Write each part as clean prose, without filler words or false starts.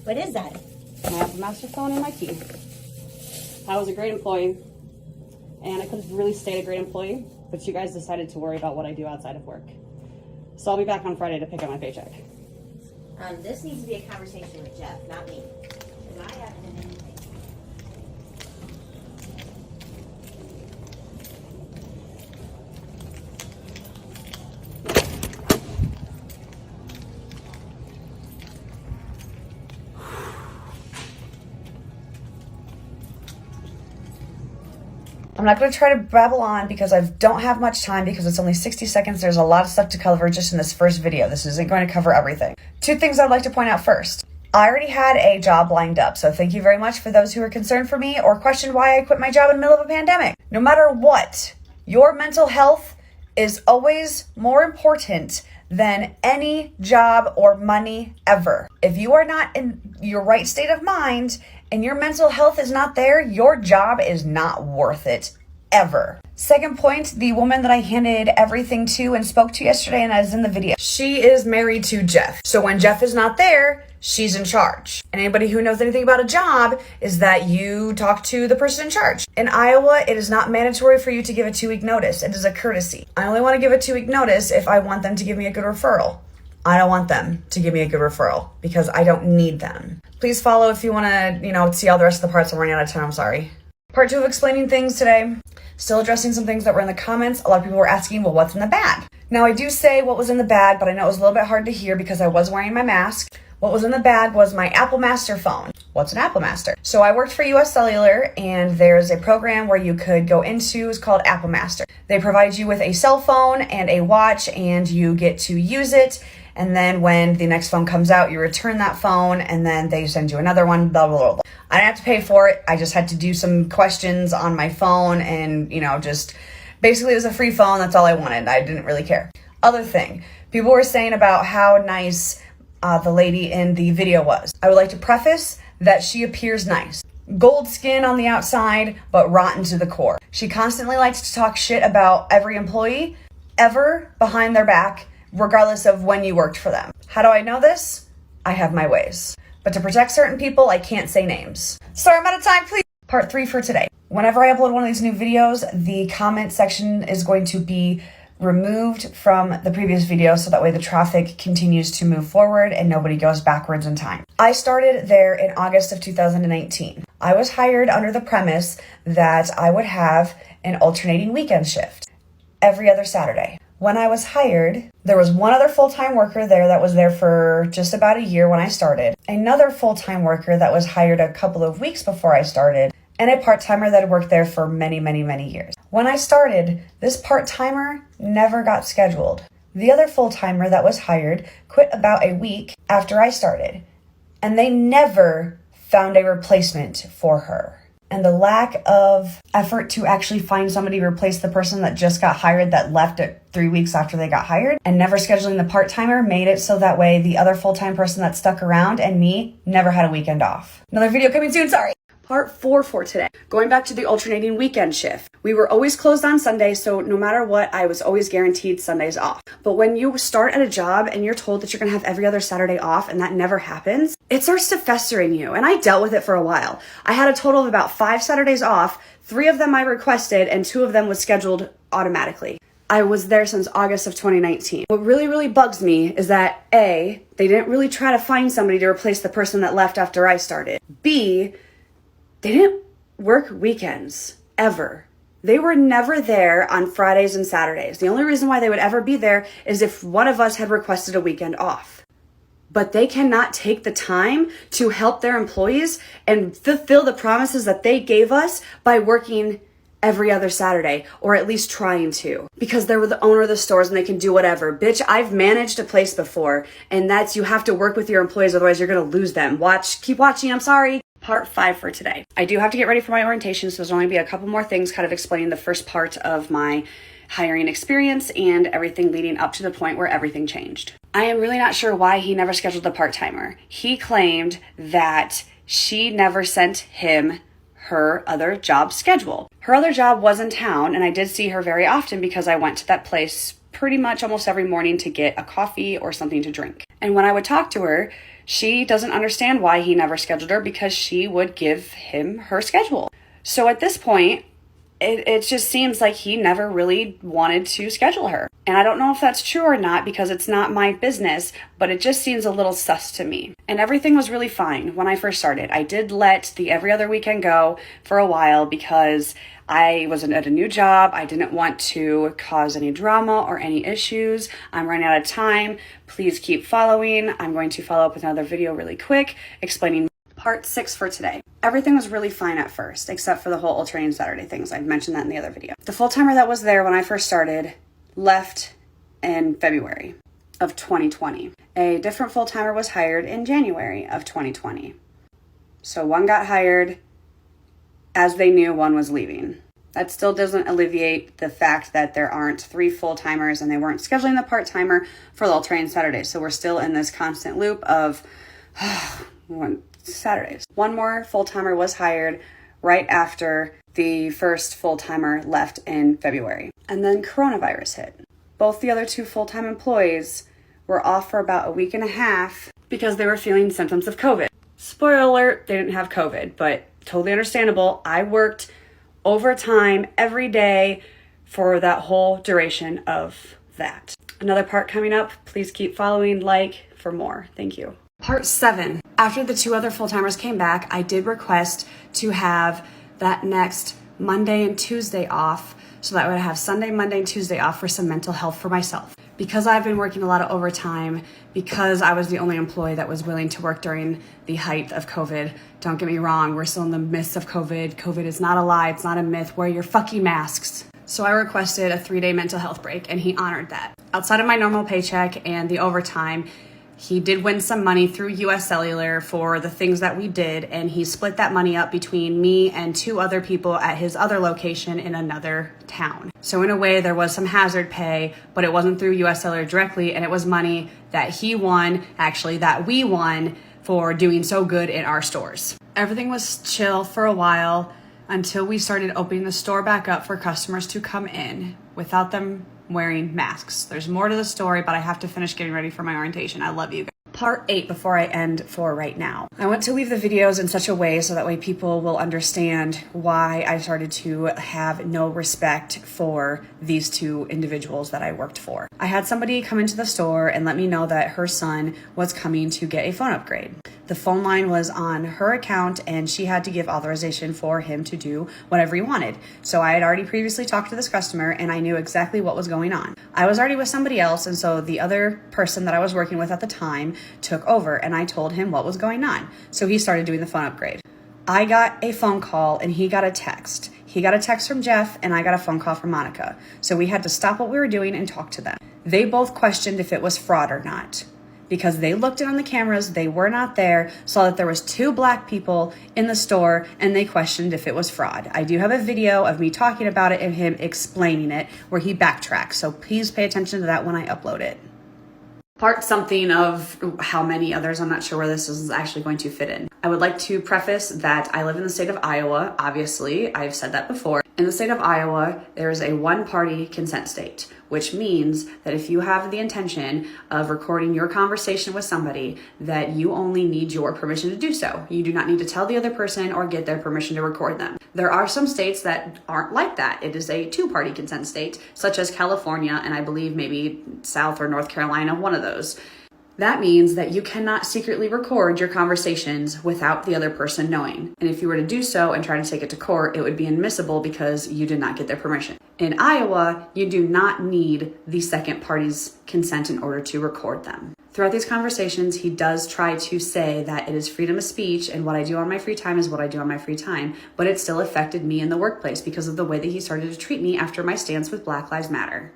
What is that? My Apple Master phone and my key. I was a great employee, and I could have really stayed a great employee, but you guys decided to worry about what I do outside of work. So I'll be back on Friday to pick up my paycheck. This needs to be a conversation with Jeff, not me. Because I haven't done anything. I'm not going to try to babble on because I don't have much time because it's only 60 seconds. There's a lot of stuff to cover just in this first video. This isn't going to cover everything. Two things I'd like to point out first. I already had a job lined up, so thank you very much for those who are concerned for me or questioned why I quit my job in the middle of a pandemic. No matter what, your mental health is always more important than any job or money ever. If you are not in your right state of mind and your mental health is not there, your job is not worth it ever. Second point, the woman that I handed everything to and spoke to yesterday and is in the video, she is married to Jeff. So when Jeff is not there, she's in charge. And anybody who knows anything about a job is that you talk to the person in charge. In Iowa, it is not mandatory for you to give a 2-week notice. It is a courtesy. I only want to give a 2-week notice if I want them to give me a good referral. I don't want them to give me a good referral because I don't need them. Please follow if you want to, see all the rest of the parts. I'm running out of time. I'm sorry. Part 2 of explaining things today. Still addressing some things that were in the comments. A lot of people were asking, well, what's in the bag? Now, I do say what was in the bag, but I know it was a little bit hard to hear because I was wearing my mask. What was in the bag was my Apple Master phone. What's an Apple Master? So I worked for US Cellular, and there's a program where you could go into, it's called Apple Master. They provide you with a cell phone and a watch, and you get to use it. And then when the next phone comes out, you return that phone, and then they send you another one, blah, blah, blah, blah. I didn't have to pay for it. I just had to do some questions on my phone and, just basically it was a free phone. That's all I wanted. I didn't really care. Other thing, people were saying about how nice the lady in the video was. I would like to preface that she appears nice. Gold skin on the outside, but rotten to the core. She constantly likes to talk shit about every employee ever behind their back, regardless of when you worked for them. How do I know this? I have my ways. But to protect certain people, I can't say names. Sorry, I'm out of time, please. Part 3 for today. Whenever I upload one of these new videos, the comment section is going to be removed from the previous video so that way the traffic continues to move forward and nobody goes backwards in time. I started there in August of 2019. I was hired under the premise that I would have an alternating weekend shift every other Saturday. When I was hired, there was one other full-time worker there that was there for just about a year when I started, another full-time worker that was hired a couple of weeks before I started, and a part-timer that had worked there for many, many, many years. When I started, this part-timer never got scheduled. The other full-timer that was hired quit about a week after I started, and they never found a replacement for her. And the lack of effort to actually find somebody to replace the person that just got hired that left at 3 weeks after they got hired and never scheduling the part-timer made it so that way the other full-time person that stuck around and me never had a weekend off. Another video coming soon, sorry. Part 4 for today. Going back to the alternating weekend shift. We were always closed on Sundays, so no matter what, I was always guaranteed Sundays off. But when you start at a job and you're told that you're gonna have every other Saturday off and that never happens, it starts to fester in you. And I dealt with it for a while. I had a total of about 5 Saturdays off. 3 of them I requested and 2 of them was scheduled automatically. I was there since August of 2019. What really, really bugs me is that A, they didn't really try to find somebody to replace the person that left after I started. B, they didn't work weekends, ever. They were never there on Fridays and Saturdays. The only reason why they would ever be there is if one of us had requested a weekend off. But they cannot take the time to help their employees and fulfill the promises that they gave us by working every other Saturday, or at least trying to, because they're the owner of the stores and they can do whatever. Bitch, I've managed a place before, and that's, you have to work with your employees, otherwise you're gonna lose them. Keep watching, I'm sorry. Part 5 for today. I do have to get ready for my orientation, so there's only be a couple more things kind of explaining the first part of my hiring experience and everything leading up to the point where everything changed. I am really not sure why he never scheduled a part-timer. He claimed that she never sent him her other job schedule. Her other job was in town, and I did see her very often because I went to that place pretty much almost every morning to get a coffee or something to drink. And when I would talk to her, she doesn't understand why he never scheduled her because she would give him her schedule. So at this point, it just seems like he never really wanted to schedule her. And I don't know if that's true or not because it's not my business, but it just seems a little sus to me. And everything was really fine when I first started. I did let the every other weekend go for a while because I was at a new job. I didn't want to cause any drama or any issues. I'm running out of time. Please keep following. I'm going to follow up with another video really quick explaining part 6 for today. Everything was really fine at first, except for the whole alternating Saturday things. I'd mentioned that in the other video. The full-timer that was there when I first started left in February of 2020. A different full-timer was hired in January of 2020. So one got hired as they knew one was leaving. That still doesn't alleviate the fact that there aren't 3 full-timers and they weren't scheduling the part-timer for the alternating Saturdays. So we're still in this constant loop of Saturdays. One more full-timer was hired right after the first full-timer left in February. And then coronavirus hit. Both the other 2 full-time employees were off for about a week and a half because they were feeling symptoms of COVID. Spoiler alert, they didn't have COVID, but totally understandable. I worked overtime every day for that whole duration of that. Another part coming up. Please keep following, like for more. Thank you. Part 7. After the 2 other full-timers came back, I did request to have that next Monday and Tuesday off so that I would have Sunday, Monday, and Tuesday off for some mental health for myself. Because I've been working a lot of overtime, because I was the only employee that was willing to work during the height of COVID. Don't get me wrong, we're still in the midst of COVID. COVID is not a lie, it's not a myth. Wear your fucking masks. So I requested a 3-day mental health break and he honored that. Outside of my normal paycheck and the overtime, he did win some money through US Cellular for the things that we did, and he split that money up between me and 2 other people at his other location in another town. So in a way, there was some hazard pay, but it wasn't through US Cellular directly, and it was money that he won, actually, that we won for doing so good in our stores. Everything was chill for a while until we started opening the store back up for customers to come in without them wearing masks. There's more to the story, but I have to finish getting ready for my orientation. I love you guys. Part 8 before I end for right now. I want to leave the videos in such a way so that way people will understand why I started to have no respect for these 2 individuals that I worked for. I had somebody come into the store and let me know that her son was coming to get a phone upgrade. The phone line was on her account and she had to give authorization for him to do whatever he wanted. So I had already previously talked to this customer and I knew exactly what was going on. I was already with somebody else, and so the other person that I was working with at the time took over and I told him what was going on. So he started doing the phone upgrade. I got a phone call and he got a text. He got a text from Jeff and I got a phone call from Monica. So we had to stop what we were doing and talk to them. They both questioned if it was fraud or not, because they looked in on the cameras, they were not there, saw that there was 2 black people in the store, and they questioned if it was fraud. I do have a video of me talking about it and him explaining it where he backtracks, so please pay attention to that when I upload it. Part something of how many others, I'm not sure where this is actually going to fit in. I would like to preface that I live in the state of Iowa. Obviously, I've said that before. In the state of Iowa, there is a one-party consent state, which means that if you have the intention of recording your conversation with somebody, that you only need your permission to do so. You do not need to tell the other person or get their permission to record them. There are some states that aren't like that. It is a 2-party consent state, such as California, and I believe maybe South or North Carolina, one of those. That means that you cannot secretly record your conversations without the other person knowing. And if you were to do so and try to take it to court, it would be admissible because you did not get their permission. In Iowa, you do not need the second party's consent in order to record them. Throughout these conversations, he does try to say that it is freedom of speech and what I do on my free time is what I do on my free time, but it still affected me in the workplace because of the way that he started to treat me after my stance with Black Lives Matter.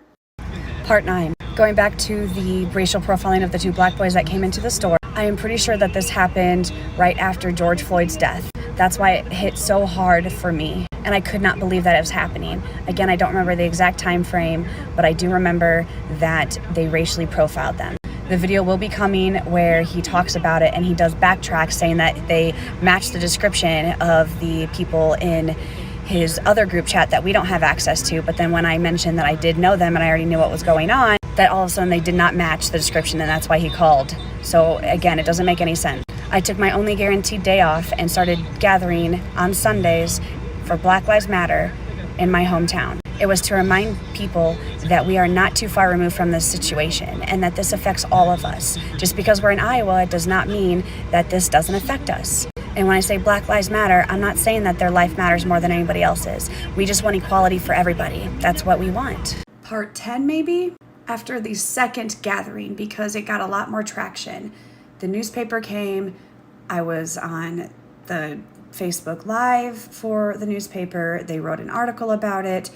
Part 9. Going back to the racial profiling of the 2 black boys that came into the store, I am pretty sure that this happened right after George Floyd's death. That's why it hit so hard for me, and I could not believe that it was happening. Again, I don't remember the exact time frame, but I do remember that they racially profiled them. The video will be coming where he talks about it and he does backtrack saying that they match the description of the people in his other group chat that we don't have access to. But then when I mentioned that I did know them and I already knew what was going on, that all of a sudden they did not match the description, and that's why he called. So again, it doesn't make any sense. I took my only guaranteed day off and started gathering on Sundays for Black Lives Matter in my hometown. It was to remind people that we are not too far removed from this situation and that this affects all of us. Just because we're in Iowa, it does not mean that this doesn't affect us. And when I say Black Lives Matter, I'm not saying that their life matters more than anybody else's. We just want equality for everybody. That's what we want. Part 10 maybe? After the second gathering, because it got a lot more traction. The newspaper came, I was on the Facebook Live for the newspaper, they wrote an article about it,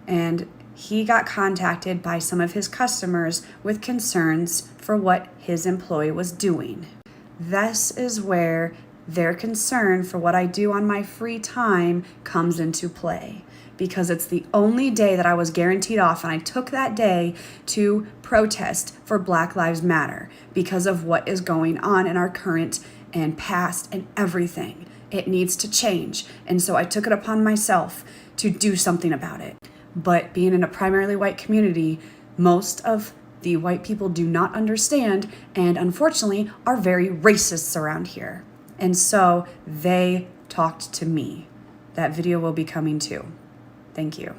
and he got contacted by some of his customers with concerns for what his employee was doing. This is where their concern for what I do on my free time comes into play, because it's the only day that I was guaranteed off, and I took that day to protest for Black Lives Matter because of what is going on in our current and past and everything. It needs to change, and so I took it upon myself to do something about it. But being in a primarily white community, most of the white people do not understand and unfortunately are very racists around here. And so they talked to me. That video will be coming too. Thank you.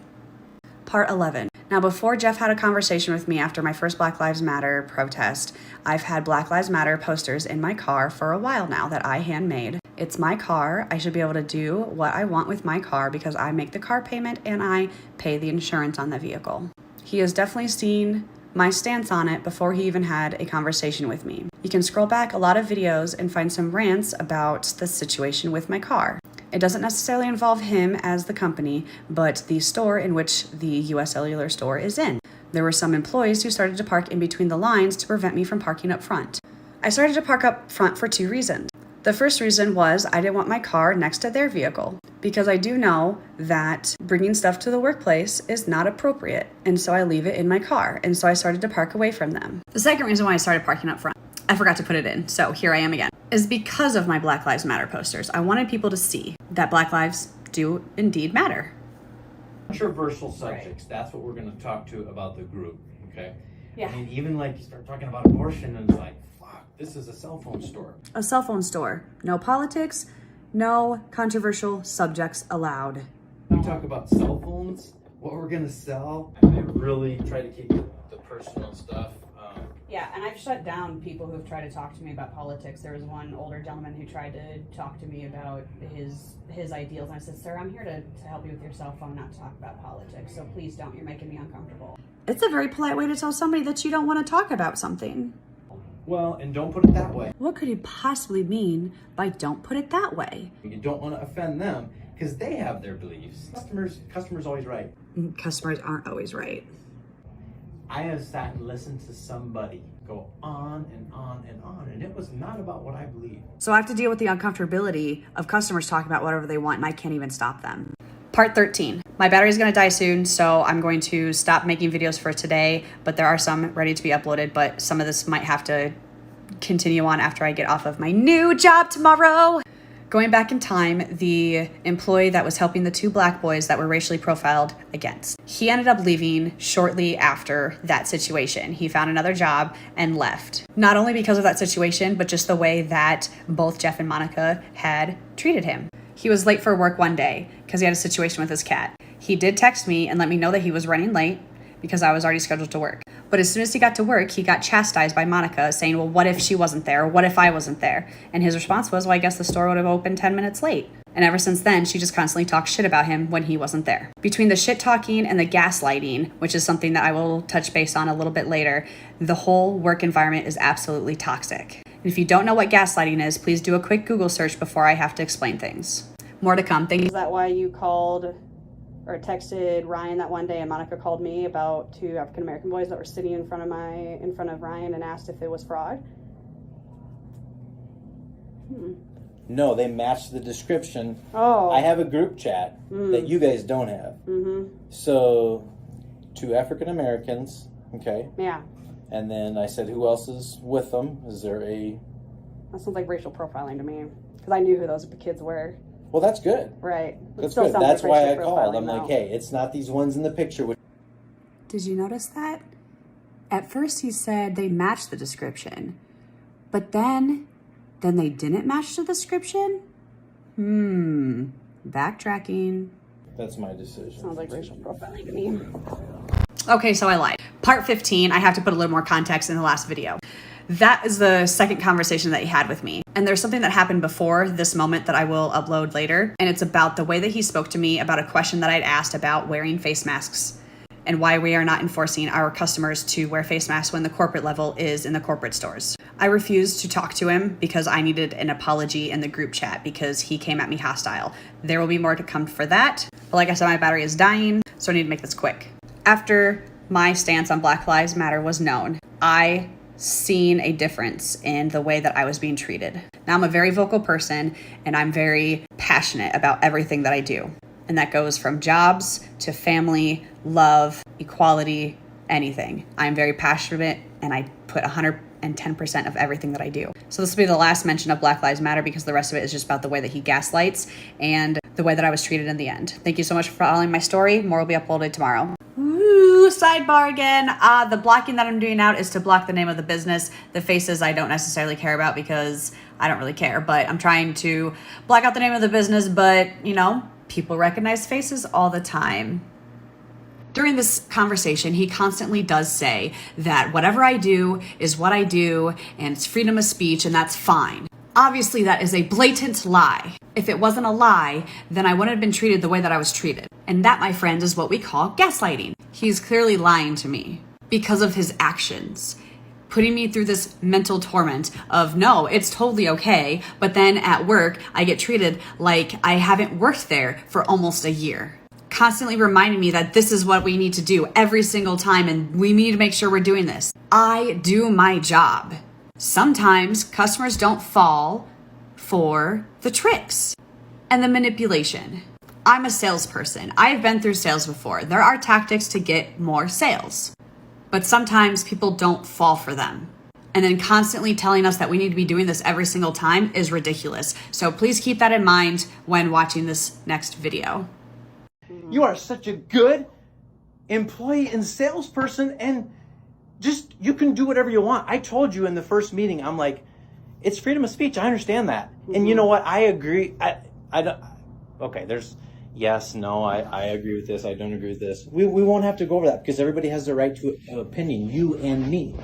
Part 11. Now, before Jeff had a conversation with me after my first Black Lives Matter protest, I've had Black Lives Matter posters in my car for a while now that I handmade. It's my car. I should be able to do what I want with my car because I make the car payment and I pay the insurance on the vehicle. He has definitely seen my stance on it before he even had a conversation with me. You can scroll back a lot of videos and find some rants about the situation with my car. It doesn't necessarily involve him as the company, but the store in which the US Cellular store is in. There were some employees who started to park in between the lines to prevent me from parking up front. I started to park up front for two reasons. The first reason was I didn't want my car next to their vehicle because I do know that bringing stuff to the workplace is not appropriate, and so I leave it in my car, and so I started to park away from them. The second reason why I started parking up front, I forgot to put it in, so here I am again, is because of my Black Lives Matter posters. I wanted people to see that Black lives do indeed matter. Controversial subjects, that's what we're going to talk to about the group, okay? Yeah. I mean, even like you start talking about abortion and it's like, fuck, this is a cell phone store. A cell phone store. No politics, no controversial subjects allowed. We talk about cell phones, what we're going to sell, and they really try to keep the personal stuff. Yeah, and I've shut down people who've tried to talk to me about politics. There was one older gentleman who tried to talk to me about his ideals, and I said, sir, I'm here to help you with your cell phone, not to talk about politics, so please don't. You're making me uncomfortable. It's a very polite way to tell somebody that you don't want to talk about something. Well, and don't put it that way. What could he possibly mean by don't put it that way? You don't want to offend them because they have their beliefs. Customers always right. Customers aren't always right. I have sat and listened to somebody go on and on and on, and it was not about what I believe. So I have to deal with the uncomfortability of customers talking about whatever they want, and I can't even stop them. Part 13. My battery's gonna die soon, so I'm going to stop making videos for today, but there are some ready to be uploaded, but some of this might have to continue on after I get off of my new job tomorrow. Going back in time, the employee that was helping the two black boys that were racially profiled against, he ended up leaving shortly after that situation. He found another job and left. Not only because of that situation, but just the way that both Jeff and Monica had treated him. He was late for work one day because he had a situation with his cat. He did text me and let me know that he was running late because I was already scheduled to work. But as soon as he got to work, he got chastised by Monica saying, well, what if she wasn't there? Or what if I wasn't there? And his response was, well, I guess the store would have opened 10 minutes late. And ever since then, she just constantly talks shit about him when he wasn't there. Between the shit talking and the gaslighting, which is something that I will touch base on a little bit later, the whole work environment is absolutely toxic. And if you don't know what gaslighting is, please do a quick Google search before I have to explain things. More to come. Thank you. Is that why you called or texted Ryan that one day and Monica called me about two African-American boys that were sitting in front of Ryan and asked if it was fraud? No, they match the description. Oh. I have a group chat that you guys don't have. So, two African Americans, okay? Yeah. And then I said, who else is with them? Is there a... That sounds like racial profiling to me. Because I knew who those kids were. Well, that's good. Right. That's good. That's why I called. I'm like, hey, it's not these ones in the picture. Did you notice that? At first he said they matched the description, but then they didn't match the description? Backtracking. That's my decision. Sounds like racial profiling to me. Okay, so I lied. Part 15, I have to put a little more context in the last video. That is the second conversation that he had with me. And there's something that happened before this moment that I will upload later. And it's about the way that he spoke to me about a question that I'd asked about wearing face masks and why we are not enforcing our customers to wear face masks when the corporate level is in the corporate stores. I refused to talk to him because I needed an apology in the group chat because he came at me hostile. There will be more to come for that. But like I said, my battery is dying, so I need to make this quick. After my stance on Black Lives Matter was known, I seen a difference in the way that I was being treated. Now I'm a very vocal person and I'm very passionate about everything that I do. And that goes from jobs to family, love, equality, anything. I'm very passionate and I put 110% of everything that I do. So this will be the last mention of Black Lives Matter because the rest of it is just about the way that he gaslights and the way that I was treated in the end. Thank you so much for following my story. More will be uploaded tomorrow. Ooh, sidebar again. The blocking that I'm doing out is to block the name of the business. The faces I don't necessarily care about because I don't really care, but I'm trying to block out the name of the business, but you know, people recognize faces all the time. During this conversation, he constantly does say that whatever I do is what I do and it's freedom of speech and that's fine. Obviously, that is a blatant lie. If it wasn't a lie, then I wouldn't have been treated the way that I was treated. And that, my friend, is what we call gaslighting. He's clearly lying to me because of his actions, putting me through this mental torment of, no, it's totally okay, but then at work, I get treated like I haven't worked there for almost a year. Constantly reminding me that this is what we need to do every single time and we need to make sure we're doing this. I do my job. Sometimes customers don't fall for the tricks and the manipulation. I'm a salesperson. I've been through sales before. There are tactics to get more sales, but sometimes people don't fall for them. And then constantly telling us that we need to be doing this every single time is ridiculous. So please keep that in mind when watching this next video. You are such a good employee and salesperson, and just, you can do whatever you want. I told you in the first meeting, I'm like, it's freedom of speech. I understand that. And you know what? I agree. I don't, okay, there's yes, no, I agree with this. I don't agree with this. We won't have to go over that because everybody has the right to an opinion, you and me.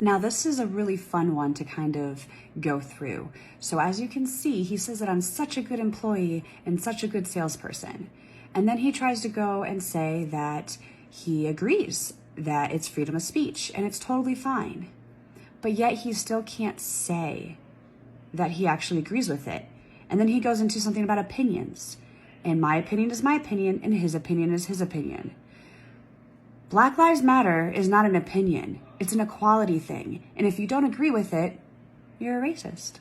Now, this is a really fun one to kind of go through. So as you can see, he says that I'm such a good employee and such a good salesperson. And then he tries to go and say that he agrees that it's freedom of speech and it's totally fine. But yet he still can't say that he actually agrees with it. And then he goes into something about opinions. And my opinion is my opinion and his opinion is his opinion. Black Lives Matter is not an opinion. It's an equality thing. And if you don't agree with it, you're a racist.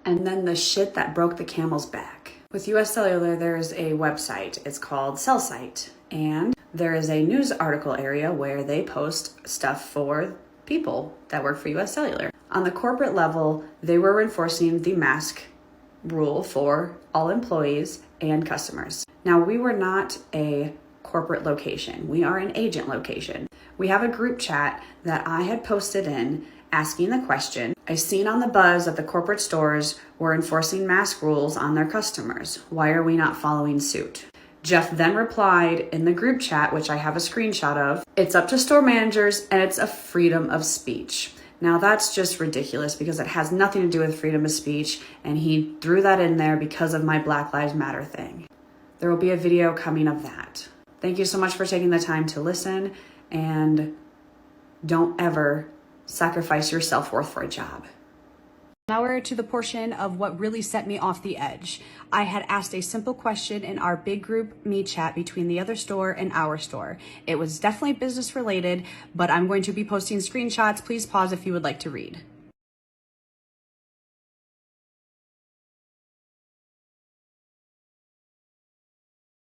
And then the shit that broke the camel's back. With US Cellular, there's a website. It's called CellSite. And there is a news article area where they post stuff for people that work for US Cellular. On the corporate level, they were enforcing the mask rule for all employees and customers. Now, we were not a corporate location. We are an agent location. We have a group chat that I had posted in asking the question, I seen on the buzz that the corporate stores were enforcing mask rules on their customers. Why are we not following suit? Jeff then replied in the group chat, which I have a screenshot of, it's up to store managers and it's a freedom of speech. Now that's just ridiculous because it has nothing to do with freedom of speech, and he threw that in there because of my Black Lives Matter thing. There will be a video coming of that. Thank you so much for taking the time to listen, and don't ever sacrifice your self-worth for a job. Now we're to the portion of what really set me off the edge. I had asked a simple question in our big group meet chat between the other store and our store. It was definitely business related, but I'm going to be posting screenshots. Please pause if you would like to read.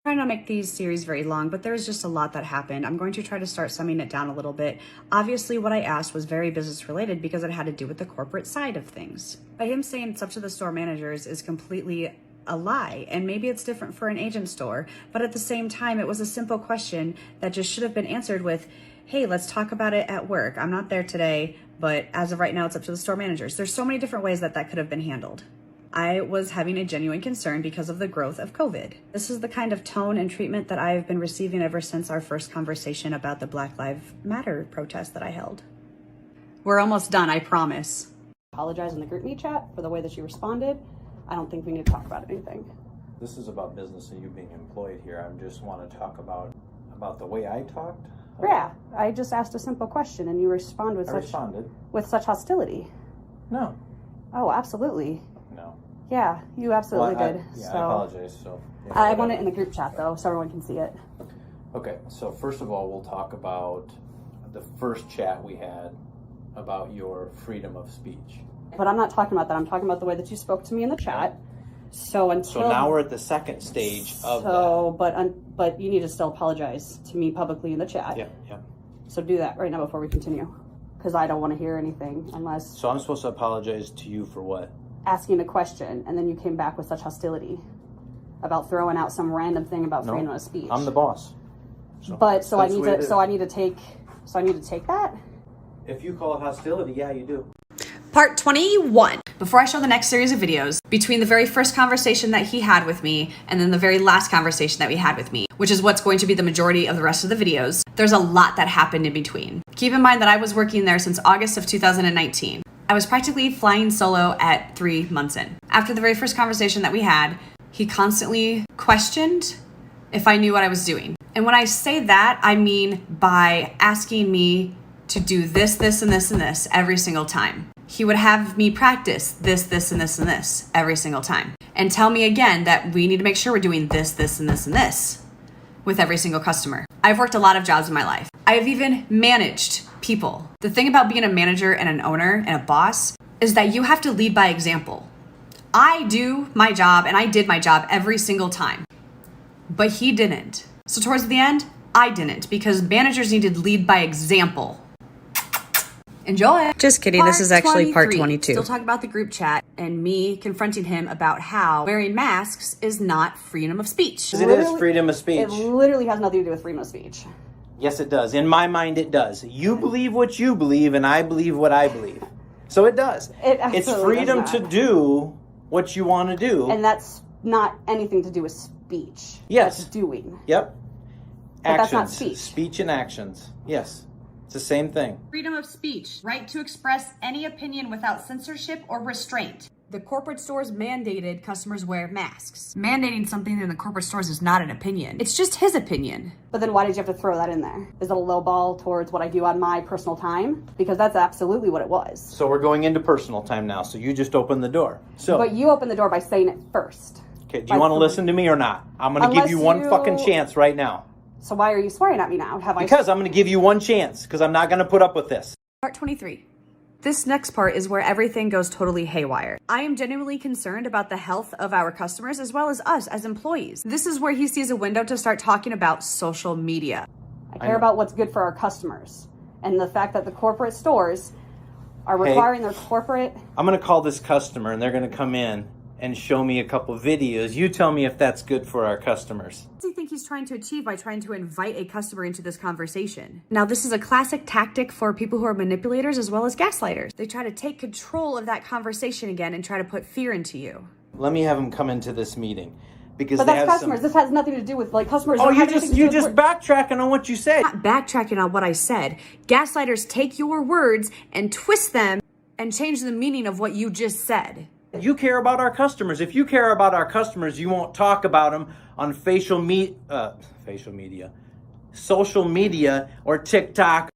I'm trying to make these series very long, but there's just a lot that happened. I'm going to try to start summing it down a little bit. Obviously, what I asked was very business related because it had to do with the corporate side of things. By him saying it's up to the store managers is completely a lie. And maybe it's different for an agent store, but at the same time, it was a simple question that just should have been answered with, hey, let's talk about it at work. I'm not there today, but as of right now, it's up to the store managers. There's so many different ways that could have been handled. I was having a genuine concern because of the growth of COVID. This is the kind of tone and treatment that I've been receiving ever since our first conversation about the Black Lives Matter protest that I held. We're almost done, I promise. Apologize in the group meet chat for the way that you responded. I don't think we need to talk about anything. This is about business and you being employed here. I just want to talk about the way I talked. Yeah, I just asked a simple question and you respond with such hostility. No. Oh, absolutely. No. Yeah, you absolutely did. I So apologize. So yeah, I want it in the group chat though, so everyone can see it. Okay, so first of all, we'll talk about the first chat we had about your freedom of speech. But I'm not talking about that. I'm talking about the way that you spoke to me in the chat. So now we're at the second stage of that. But you need to still apologize to me publicly in the chat. Yeah, yeah. So do that right now before we continue, because I don't want to hear anything unless. So I'm supposed to apologize to you for what? Asking a question, and then you came back with such hostility about throwing out some random thing about freedom of speech. I'm the boss. So I need to take that. If you call it hostility, yeah, you do. Part 21. Before I show the next series of videos, between the very first conversation that he had with me and then the very last conversation that we had with me, which is what's going to be the majority of the rest of the videos, there's a lot that happened in between. Keep in mind that I was working there since August of 2019. I was practically flying solo at 3 months in. After the very first conversation that we had, he constantly questioned if I knew what I was doing. And when I say that, I mean by asking me to do this, this, and this, and this every single time. He would have me practice this, this, and this, and this every single time. And tell me again that we need to make sure we're doing this, this, and this, and this with every single customer. I've worked a lot of jobs in my life. I've even managed people. The thing about being a manager and an owner and a boss is that you have to lead by example. I do my job and I did my job every single time, but he didn't. So towards the end, I didn't, because managers need to lead by example. Enjoy. Just kidding. This is actually part 22. Still talking about the group chat and me confronting him about how wearing masks is not freedom of speech. It is freedom of speech. It literally has nothing to do with freedom of speech. Yes, it does. In my mind, it does. You believe what you believe, and I believe what I believe. So it does. It's freedom to do what you want to do. And that's not anything to do with speech. Yes. That's doing. Yep. But Actions. that's not speech. Speech and actions. Yes. It's the same thing. Freedom of speech, right to express any opinion without censorship or restraint. The corporate stores mandated customers wear masks. Mandating something in the corporate stores is not an opinion. It's just his opinion. But then why did you have to throw that in there? Is it a low ball towards what I do on my personal time? Because that's absolutely what it was. So we're going into personal time now. So you just opened the door. So. But you opened the door by saying it first. Okay. Do you want to listen to me or not? I'm going to give you one fucking chance right now. So why are you swearing at me now? Because I'm going to give you one chance, because I'm not going to put up with this. Part 23. This next part is where everything goes totally haywire. I am genuinely concerned about the health of our customers as well as us as employees. This is where he sees a window to start talking about social media. I care about what's good for our customers. And the fact that the corporate stores are requiring their corporate... I'm going to call this customer, and they're going to come in and show me a couple videos. You tell me if that's good for our customers. What do you think he's trying to achieve by trying to invite a customer into this conversation? Now, this is a classic tactic for people who are manipulators as well as gaslighters. They try to take control of that conversation again and try to put fear into you. Let me have them come into this meeting. Because but that's customers. This has nothing to do with customers. Oh, you just backtracking on what you said. Not backtracking on what I said. Gaslighters take your words and twist them and change the meaning of what you just said. You care about our customers. If you care about our customers, you won't talk about them on social media, or TikTok.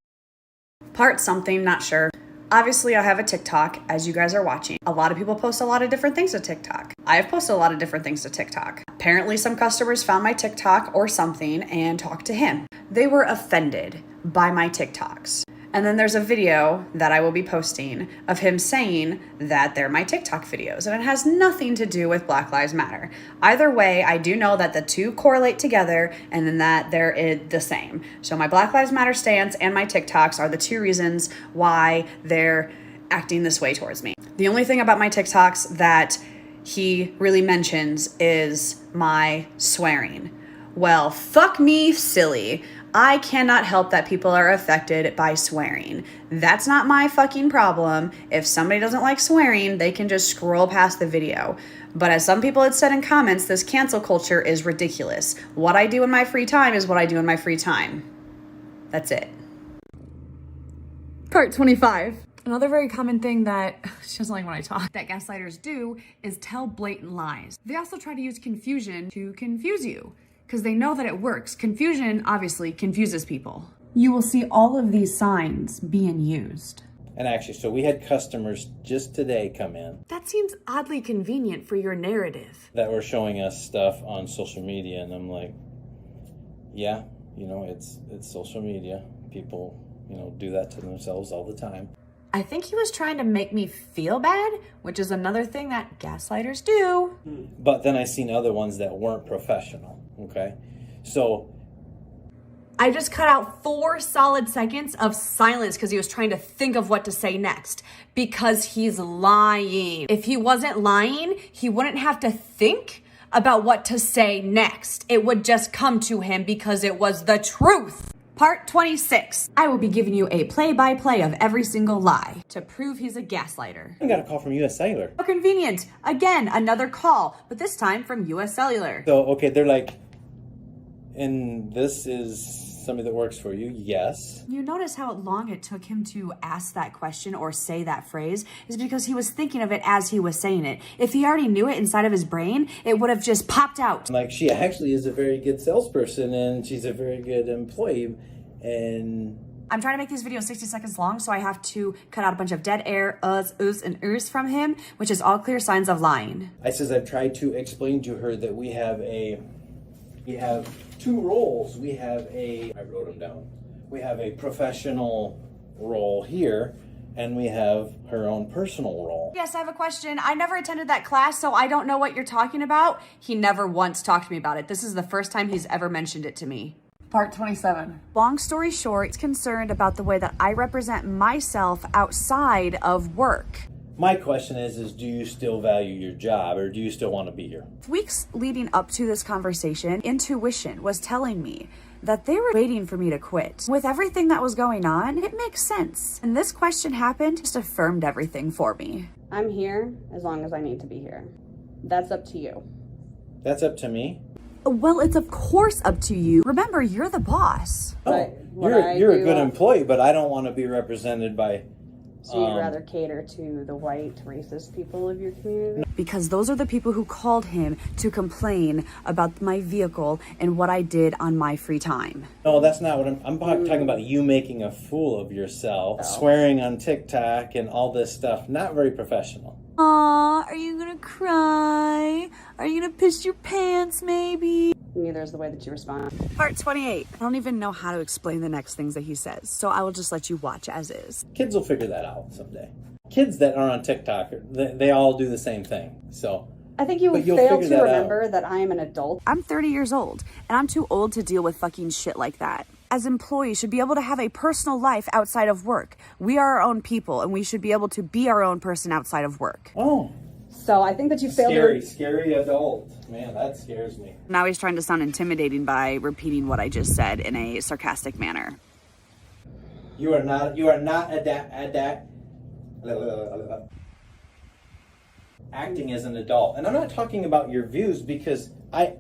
Part something, not sure. Obviously, I have a TikTok, as you guys are watching. A lot of people post a lot of different things to TikTok. I have posted a lot of different things to TikTok. Apparently, some customers found my TikTok or something and talked to him. They were offended by my TikToks. And then there's a video that I will be posting of him saying that they're my TikTok videos, and it has nothing to do with Black Lives Matter. Either way, I do know that the two correlate together and then that they're the same. So my Black Lives Matter stance and my TikToks are the two reasons why they're acting this way towards me. The only thing about my TikToks that he really mentions is my swearing. Well, fuck me, silly. I cannot help that people are affected by swearing. That's not my fucking problem. If somebody doesn't like swearing, they can just scroll past the video. But as some people had said in comments, this cancel culture is ridiculous. What I do in my free time is what I do in my free time. That's it. Part 25. Another very common thing that she doesn't like when I talk that gaslighters do is tell blatant lies. They also try to use confusion to confuse you because they know that it works. Confusion obviously confuses people. You will see all of these signs being used. And actually, so we had customers just today come in That seems oddly convenient for your narrative. that were showing us stuff on social media, and I'm like, yeah, you know, it's social media. People, you know, do that to themselves all the time. I think he was trying to make me feel bad, which is another thing that gaslighters do. But then I seen other ones that weren't professional, okay? So I just cut out 4 solid seconds of silence because he was trying to think of what to say next. Because he's lying. If he wasn't lying, he wouldn't have to think about what to say next. It would just come to him because it was the truth. Part 26. I will be giving you a play-by-play of every single lie to prove he's a gaslighter. I got a call from US Cellular. How convenient. Again, another call, but this time from US Cellular. So, okay, they're like, and this is somebody that works for you, yes. You notice how long it took him to ask that question or say that phrase is because he was thinking of it as he was saying it. If he already knew it inside of his brain, it would have just popped out. Like, she actually is a very good salesperson, and she's a very good employee, and I'm trying to make these videos 60 seconds long, so I have to cut out a bunch of dead air, uhs, and ers from him, which is all clear signs of lying. I says I've tried to explain to her that we have 2 roles. I wrote them down. We have a professional role here, and we have her own personal role. Yes, I have a question. I never attended that class, so I don't know what you're talking about. He never once talked to me about it. This is the first time he's ever mentioned it to me. Part 27. Long story short, he's concerned about the way that I represent myself outside of work. My question is do you still value your job, or do you still want to be here? Weeks leading up to this conversation, intuition was telling me that they were waiting for me to quit. With everything that was going on, it makes sense. And this question happened, just affirmed everything for me. I'm here as long as I need to be here. That's up to you. That's up to me. Well, it's of course up to you. Remember, you're the boss. Oh, you're a good employee, but I don't want to be represented by... So you'd rather cater to the white racist people of your community? Because those are the people who called him to complain about my vehicle and what I did on my free time. No, that's not what I'm talking about. You making a fool of yourself, swearing on TikTok and all this stuff. Not very professional. Aw, are you gonna cry? Are you gonna piss your pants maybe? Neither is the way that you respond. Part 28. I don't even know how to explain the next things that he says, so I will just let you watch as is. Kids will figure that out someday. Kids that are on TikTok, they all do the same thing. So I think you But you'll fail figure to that remember that I am an adult. I'm 30 years old, and I'm too old to deal with fucking shit like that. As employees should be able to have a personal life outside of work. We are our own people, and we should be able to be our own person outside of work. Oh, So I think that you failed scary adult. Man, that scares me. Now he's trying to sound intimidating by repeating what I just said in a sarcastic manner. You are not acting as an adult. And I'm not talking about your views, because I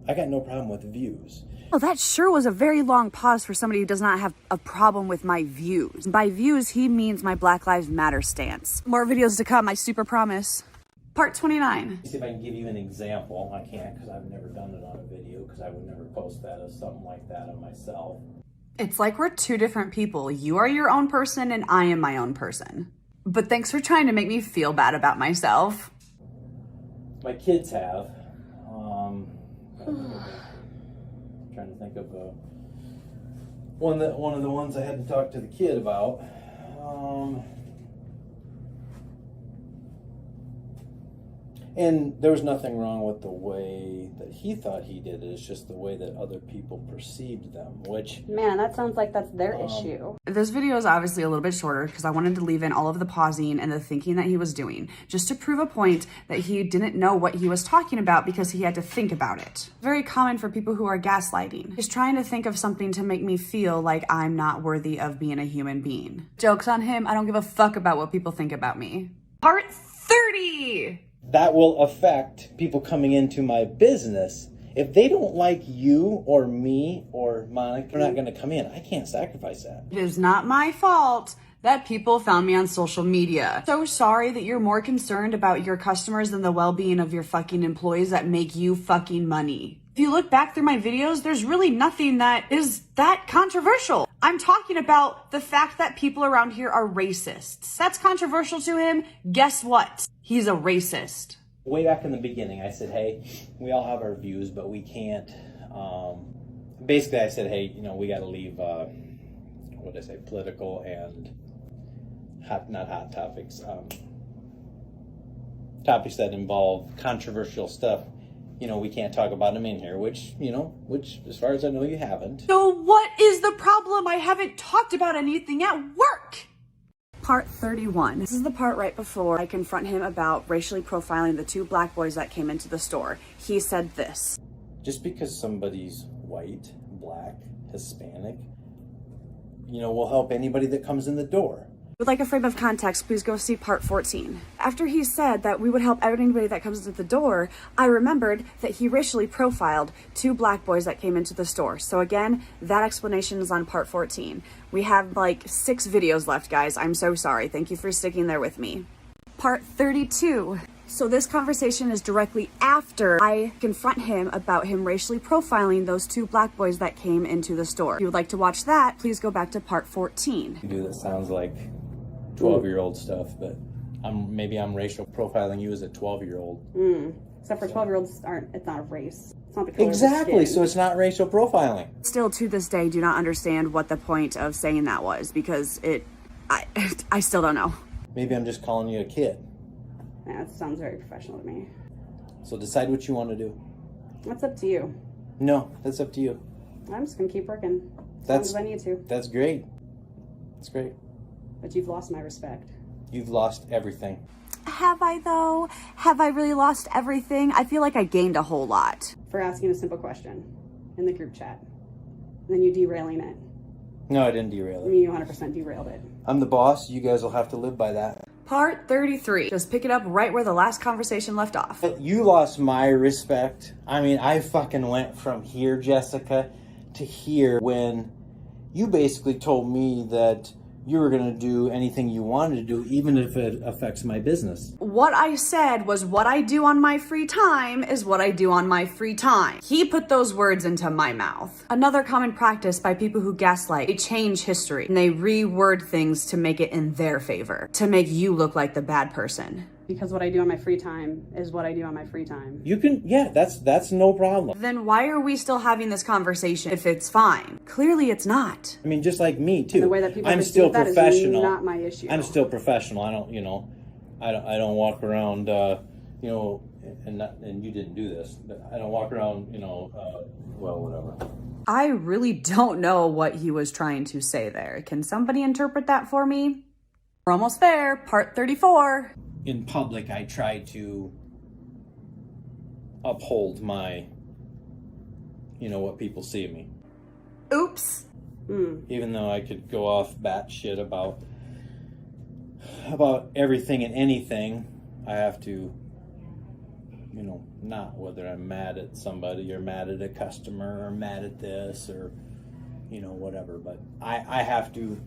got no problem with views. Well, that sure was a very long pause for somebody who does not have a problem with my views. By views, he means my Black Lives Matter stance. More videos to come, I super promise. Part 29. See if I can give you an example. I can't, because I've never done it on a video, because I would never post that as something like that on myself. It's like we're two different people. You are your own person and I am my own person. But thanks for trying to make me feel bad about myself. My kids have. Trying to think of one of the ones I had to talk to the kid about. And there was nothing wrong with the way that he thought he did it. It's just the way that other people perceived them, which... Man, that sounds like that's their issue. This video is obviously a little bit shorter because I wanted to leave in all of the pausing and the thinking that he was doing, just to prove a point that he didn't know what he was talking about because he had to think about it. Very common for people who are gaslighting. He's trying to think of something to make me feel like I'm not worthy of being a human being. Joke's on him, I don't give a fuck about what people think about me. Part 30! That will affect people coming into my business. If they don't like you or me or Monica, they're not going to come in. I can't sacrifice that. It is not my fault that people found me on social media. So sorry that you're more concerned about your customers than the well-being of your fucking employees that make you fucking money. If you look back through my videos, there's really nothing that is that controversial. I'm talking about the fact that people around here are racists. That's controversial to him. Guess what? He's a racist. Way back in the beginning, I said, hey, we all have our views, but we can't... basically, I said, hey, we got to leave, what did I say, political and not hot topics, topics that involve controversial stuff. We can't talk about them in here, which as far as I know, you haven't. So what is the problem? I haven't talked about anything at work. Part 31. This is the part right before I confront him about racially profiling the 2 black boys that came into the store. He said this. Just because somebody's white, black, Hispanic, will help anybody that comes in the door. Would like a frame of context, please go see part 14. After he said that we would help anybody that comes into the door, I remembered that he racially profiled 2 black boys that came into the store. So again, that explanation is on part 14. We have like 6 videos left, guys. I'm so sorry. Thank you for sticking there with me. Part 32. So this conversation is directly after I confront him about him racially profiling those 2 black boys that came into the store. If you would like to watch that, please go back to part 14. You do that sounds like 12-year-old stuff, but maybe I'm racial profiling you as a 12-year-old. Except for 12-year-olds it's not a race. It's not the color Exactly, of the skin. so it's not racial profiling. Still to this day do not understand what the point of saying that was, because I still don't know. Maybe I'm just calling you a kid. Yeah, that sounds very professional to me. So decide what you want to do. That's up to you. No, that's up to you. I'm just gonna keep working as long That's as I need to. That's great. That's great. But you've lost my respect. You've lost everything. Have I though? Have I really lost everything? I feel like I gained a whole lot. For asking a simple question in the group chat. And then you derailing it. No, I didn't derail I it. mean, you 100% derailed it. I'm the boss. You guys will have to live by that. Part 33. Just pick it up right where the last conversation left off. You lost my respect. I mean, I fucking went from here, Jessica, to here when you basically told me that you were going to do anything you wanted to do, even if it affects my business. What I said was what I do on my free time is what I do on my free time. He put those words into my mouth. Another common practice by people who gaslight, they change history and they reword things to make it in their favor, to make you look like the bad person. Because what I do on my free time is what I do on my free time. You can, yeah, that's no problem. Then why are we still having this conversation if it's fine? Clearly it's not. I mean, just like me too. The way that people I'm perceive still that professional. is not my issue. I'm still professional. I don't, I don't walk around, and you didn't do this, but I don't walk around, well, whatever. I really don't know what he was trying to say there. Can somebody interpret that for me? We're almost there. Part 34. In public, I try to uphold my, what people see of me. Oops. Even though I could go off batshit about everything and anything, I have to, not whether I'm mad at somebody or mad at a customer or mad at this or, whatever. But I have to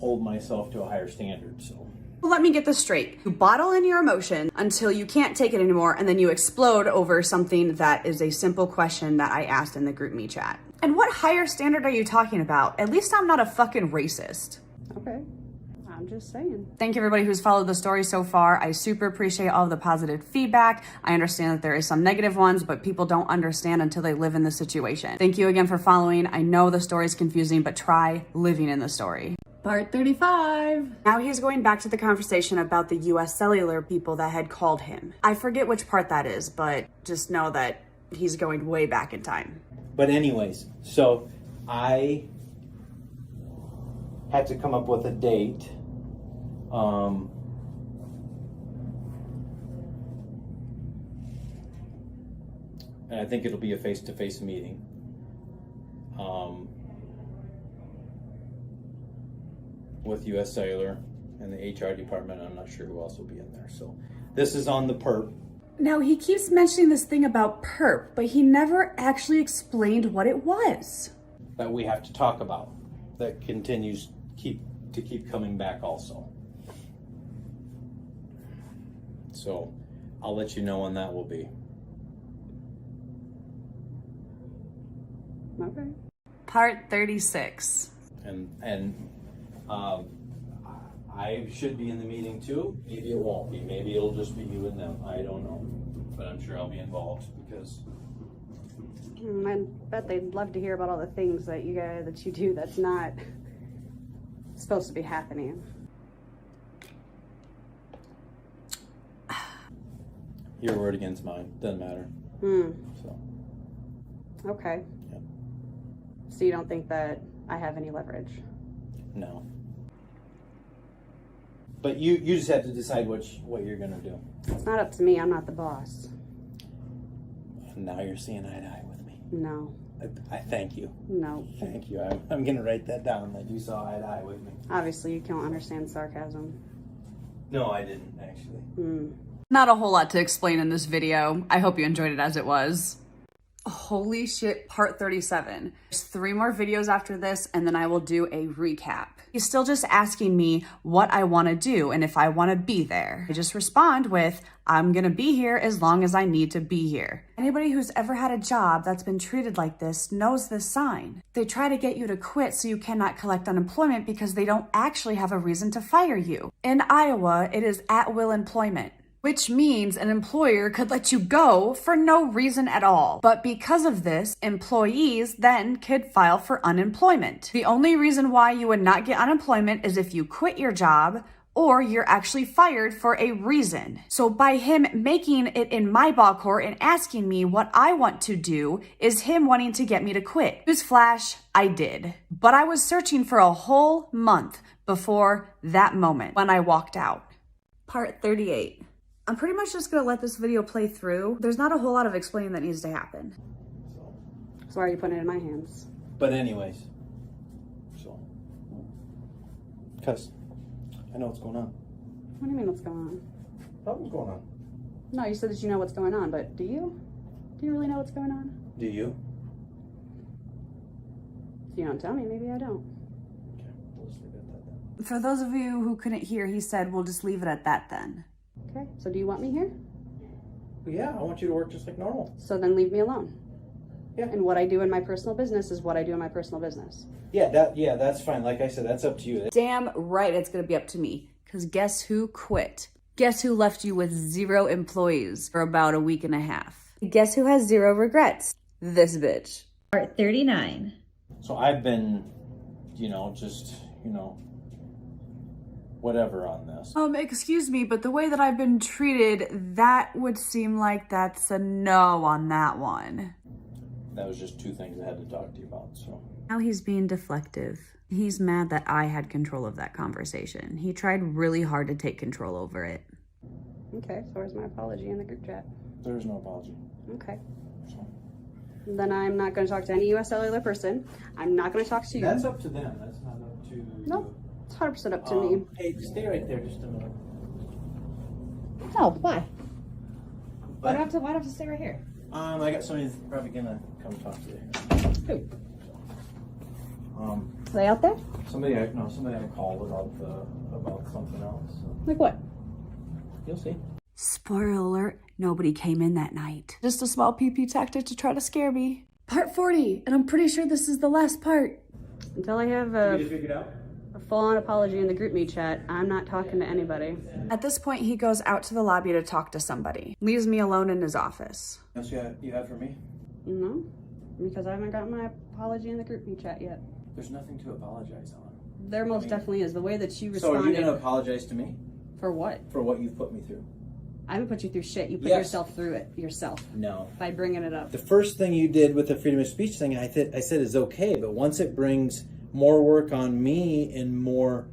hold myself to a higher standard, so. Let me get this straight. You bottle in your emotion until you can't take it anymore, and then you explode over something that is a simple question that I asked in the group me chat. And what higher standard are you talking about? At least I'm not a fucking racist. Okay. I'm just saying. Thank you everybody who's followed the story so far. I super appreciate all of the positive feedback. I understand that there is some negative ones, but people don't understand until they live in the situation. Thank you again for following. I know the story is confusing, but try living in the story. Part 35. Now he's going back to the conversation about the US Cellular people that had called him. I forget which part that is, but just know that he's going way back in time. But anyways, so I had to come up with a date. And I think it'll be a face-to-face meeting. With US Cellular and the HR department. I'm not sure who else will be in there. So this is on the perp. Now he keeps mentioning this thing about perp, but he never actually explained what it was. That we have to talk about. That continues to keep coming back also. So I'll let you know when that will be. Okay. Part 36. And I should be in the meeting too. Maybe it won't be. Maybe it'll just be you and them. I don't know. But I'm sure I'll be involved because I bet they'd love to hear about all the things that you do that's not supposed to be happening. your word against mine. Doesn't matter. So. Okay. Yeah. So you don't think that I have any leverage? No. But you just have to decide what you're gonna do. It's not up to me. I'm not the boss. And now you're seeing eye to eye with me. No. I thank you. No. Thank you. I'm gonna write that down, that you saw eye to eye with me. Obviously, you can't understand sarcasm. No, I didn't actually. Not a whole lot to explain in this video. I hope you enjoyed it as it was. Holy shit, part 37. There's 3 more videos after this, and then I will do a recap. He's still just asking me what I want to do and if I want to be there. I just respond with, I'm going to be here as long as I need to be here. Anybody who's ever had a job that's been treated like this knows this sign. They try to get you to quit so you cannot collect unemployment because they don't actually have a reason to fire you. In Iowa, it is at-will employment, which means an employer could let you go for no reason at all. But because of this, employees then could file for unemployment. The only reason why you would not get unemployment is if you quit your job or you're actually fired for a reason. So by him making it in my ball court and asking me what I want to do is him wanting to get me to quit. Newsflash, I did. But I was searching for a whole month before that moment when I walked out. Part 38. I'm pretty much just gonna let this video play through. There's not a whole lot of explaining that needs to happen. So why are you putting it in my hands? But anyways, so because I know what's going on. What do you mean what's going on? Something's going on. No, you said that you know what's going on, but do you? Do you really know what's going on? Do you? If you don't tell me, maybe I don't. Okay, we'll just leave it at that then. For those of you who couldn't hear, he said, we'll just leave it at that then. Okay, so do you want me here? Yeah, I want you to work just like normal. So then leave me alone. Yeah. And what I do in my personal business is what I do in my personal business. Yeah, that's fine. Like I said, that's up to you. Damn right it's gonna be up to me. Because guess who quit? Guess who left you with 0 employees for about a week and a half? Guess who has 0 regrets? This bitch. Part 39. So I've been, whatever on this. Excuse me, but the way that I've been treated, that would seem like that's a no on that one. That was just 2 things I had to talk to you about, so. Now he's being deflective. He's mad that I had control of that conversation. He tried really hard to take control over it. Okay, so where's my apology in the group chat? There's no apology. Okay. So. Then I'm not going to talk to any US Cellular person. I'm not going to talk to you. That's up to them. That's not up to you. Nope. It's 100% up to me. Hey, stay right there just a minute. Oh, why? Why What? do I have to stay right here? I got somebody that's probably gonna come talk to you. Who? Are they out there? Somebody I called about something else. So. Like what? You'll see. Spoiler alert, nobody came in that night. Just a small PP tactic to try to scare me. Part 40, and I'm pretty sure this is the last part. Until I have You a figured out? full-on apology in the group me chat, I'm not talking to anybody. At this point, he goes out to the lobby to talk to somebody. Leaves me alone in his office. That's you have for me? No, because I haven't gotten my apology in the group me chat yet. There's nothing to apologize on. There most definitely is. The way that you So are you responded. going to apologize to me For what? for what you've put me through? I haven't put you through shit. You put Yes. yourself through it yourself No. by bringing it up. The first thing you did with the freedom of speech thing, I said is okay, but once it brings more work on me and more,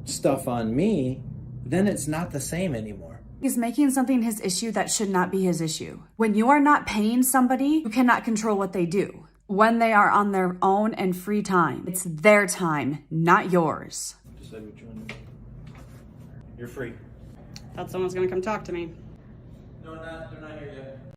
stuff on me, then it's not the same anymore. He's making something his issue that should not be his issue. When you are not paying somebody, you cannot control what they do. When they are on their own and free time, it's their time, not yours. Decide what you want to do. You're free. Thought someone was gonna come talk to me. No, they're not here yet.